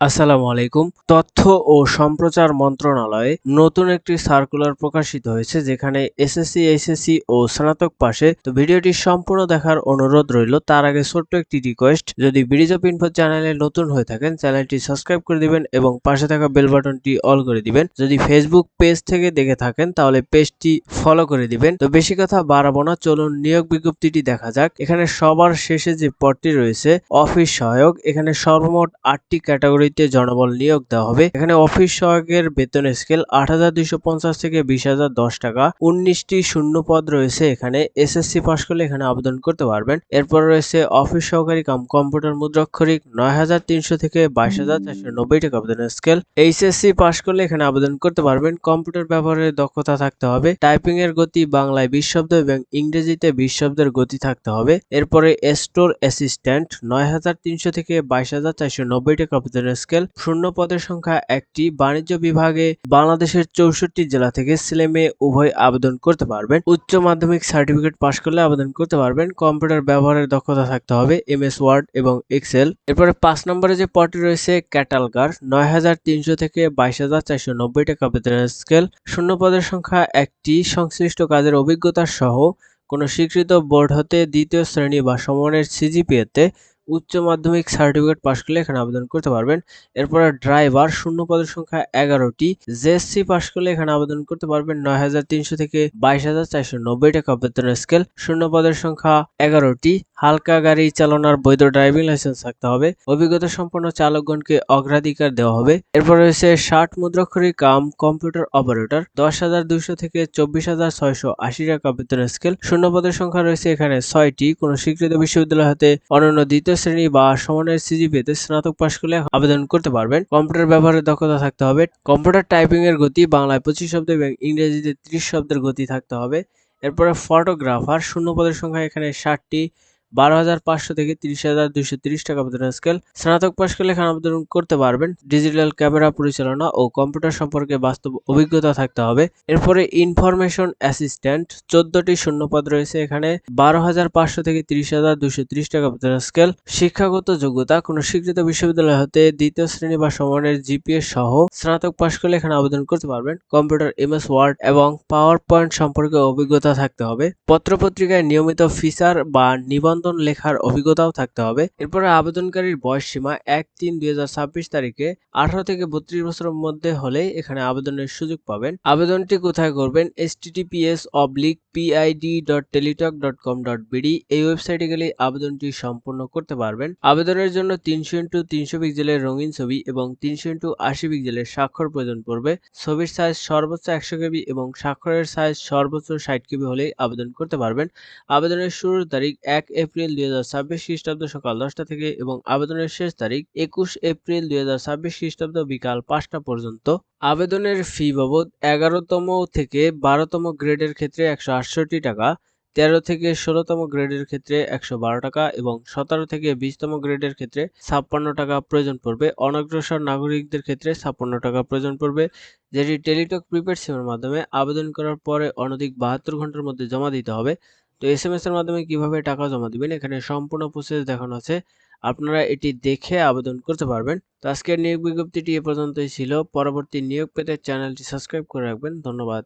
আসসালামু আলাইকুম। তথ্য ও সম্প্রচার মন্ত্রণালয়ে নতুন একটি সার্কুলার প্রকাশিত হয়েছে যেখানে এসএসসি, এইচএসসি ও স্নাতক পাশে। তো ভিডিওটি সম্পূর্ণ দেখার অনুরোধ রইল। তার আগে ছোট্ট একটি রিকোয়েস্ট, যদি ব্রিজ অফ ইনফো চ্যানেলে নতুন হয়ে থাকেন চ্যানেলটি সাবস্ক্রাইব করে দিবেন এবং পাশে থাকা বেল বাটনটি অল করে দিবেন। যদি ফেসবুক পেজ থেকে দেখে থাকেন তাহলে পেজটি ফলো করে দিবেন। তো বেশি কথা বাড়াবো না, চলুন নিয়োগ বিজ্ঞপ্তিটি দেখা যাক। এখানে সবার শেষে যে পদটি রয়েছে অফিস সহায়ক, এখানে সর্বমোট 8টি ক্যাটাগরিতে জনবল নিয়োগ দেওয়া হবে। এখানে অফিস সহায়কের বেতন স্কেল 8,250 থেকে 20,010 টাকা। 19টি শূন্য পদ রয়েছে। এখানে এসএসসি পাশ করলে এখানে আবেদন করতে পারবেন। এরপর রয়েছে অফিস সহকারী কাম কম্পিউটার মুদ্রাক্ষরিক 9,300 থেকে 22,490 টাকা আবেদন স্কেল। এইচএসসি পাশ করলে এখানে আবেদন করতে পারবেন। কম্পিউটার ব্যবহারের দক্ষতা থাকতে হবে। টাইপিং এর গতি বাংলায় 20 শব্দ এবং ইংরেজিতে 20 শব্দের গতি থাকতে হবে। এরপরে স্টোর অ্যাসিস্ট্যান্ট 9,300 থেকে 22,490 টাকা আবেদন স্কেল। শূন্য পদের সংখ্যা 1টি। বাণিজ্য বিভাগে বাংলাদেশের 64 জেলা থেকে ছেলে মেয়ে উভয় আবেদন করতে পারবেন। উচ্চ মাধ্যমিক সার্টিফিকেট পাশ করলে আবেদন করতে পারবেন। কম্পিউটার ব্যবহারের দক্ষতা থাকতে হবে, এমএস ওয়ার্ড এবং এক্সেল। এরপরে 5 নম্বরে যে পদটি রয়েছে ক্যাটালগার 9,300 থেকে 22,490 টাকা আবেদন স্কেল। শূন্য পদের সংখ্যা 1টি। সংশ্লিষ্ট কাজের অভিজ্ঞতা সহ কোনো স্বীকৃত বোর্ড হতে দ্বিতীয় শ্রেণী বা সমমানের সিজিপিএতে উচ্চ মাধ্যমিক সার্টিফিকেট পাশ করলে এখানে আবেদন করতে পারবেন। এরপরে ড্রাইভার শূন্য পদের সংখ্যা 11টি। জেএসসি পাশ করলে এখানে আবেদন করতে পারবেন। 9,300 থেকে 22,490 টাকা আবেদন স্কেল। শূন্য পদের সংখ্যা 11টি। হালকা গাড়ি চালানোর বৈধ ড্রাইভিং লাইসেন্স থাকতে হবে। অভিজ্ঞতা সম্পন্ন চালকগণকে অগ্রাধিকার দেওয়া হবে। এরপর রয়েছে 60 মুদ্রাক্ষরিক কাম কম্পিউটার অপারেটর 10,200 থেকে 24,680 টাকা আবেদন স্কেল। শূন্য পদের সংখ্যা রয়েছে এখানে 6টি। কোন স্বীকৃত বিশ্ববিদ্যালয় হতে অনন্য দ্বিতীয় শ্রেণী বা সমানের সিজিপিএতে স্নাতক পাশ করলে আবেদন করতে পারবেন। কম্পিউটার ব্যবহারের দক্ষতা থাকতে হবে। কম্পিউটার টাইপিং এর গতি বাংলায় 25 শব্দ এবং ইংরেজিতে 30 শব্দের গতি থাকতে হবে। এরপরে ফটোগ্রাফার শূন্য পদের সংখ্যা এখানে 60টি। 12,500 থেকে 30,230 টাকা আবেদন স্কেল। স্নাতক পাশ করলে এখানে আবেদন করতে পারবেন। ডিজিটাল ক্যামেরা পরিচালনা ও কম্পিউটার সম্পর্কে বাস্তব অভিজ্ঞতা থাকতে হবে। এরপরে ইনফরমেশন অ্যাসিস্ট্যান্ট 14টি শূন্য পদ রয়েছে। এখানে 12,500 থেকে 30,230 টাকা আবেদন স্কেল। শিক্ষাগত যোগ্যতা কোনো স্বীকৃত বিশ্ববিদ্যালয় হতে দ্বিতীয় শ্রেণী বা সমানের জিপিএ সহ স্নাতক পাশ করলে এখানে আবেদন করতে পারবেন। কম্পিউটার, এমএস ওয়ার্ড এবং পাওয়ার পয়েন্ট সম্পর্কে অভিজ্ঞতা থাকতে হবে। পত্রপত্রিকায় নিয়মিত ফিচার বা নিবন্ধন লেখার অভিজ্ঞতাও থাকতে হবে। এরপরে আবেদনকারীর বয়স সীমা 1/3/2026 তারিখে 18 থেকে 32 বছরের মধ্যে হলে এখানে আবেদনের সুযোগ পাবেন। আবেদনটি কোথায় করবেন? https://pid.teletalk.com.bd এই ওয়েবসাইটে গেলে আবেদনটি সম্পূর্ণ করতে পারবেন। আবেদনের জন্য 300x300 পিক্সেলের রঙিন ছবি এবং 300x80 পিক্সেলের স্বাক্ষর প্রয়োজন পড়বে। ছবির সাইজ সর্বোচ্চ 100 কেবি এবং স্বাক্ষরের সাইজ সর্বোচ্চ 60 কেবি হলেই আবেদন করতে পারবেন। আবেদনের শুরুর তারিখ 1 এপ্রিল 2026 খ্রিস্টাব্দ সকাল 10টা থেকে এবং আবেদনের শেষ তারিখ 21 এপ্রিল 2026 খ্রিস্টাব্দ বিকাল 5টা পর্যন্ত। আবেদনের ফি বাবদ 11তম থেকে 12তম গ্রেডের ক্ষেত্রে 168 টাকা, 13 থেকে 16তম গ্রেডের ক্ষেত্রে 112 টাকা এবং 17 থেকে 20তম গ্রেডের ক্ষেত্রে 56 টাকা প্রয়োজন পড়বে। অনগ্রসর নাগরিকদের ক্ষেত্রে 56 টাকা প্রয়োজন পড়বে, যেটি টেলিটক প্রিপেড সিমের মাধ্যমে আবেদন করার পরে অনধিক 72 ঘন্টার মধ্যে জমা দিতে হবে। তো এসএমএস এর মাধ্যমে কিভাবে টাকা জমা দিবেন এখানে সম্পূর্ণ প্রসেস দেখানো আছে। আপনারা এটি দেখে আবেদন করতে পারবেন। তো আজকের নিয়োগ বিজ্ঞপ্তিটি এ পর্যন্তই ছিল। পরবর্তী নিয়োগ পেতে চ্যানেলটি সাবস্ক্রাইব করে রাখবেন। ধন্যবাদ।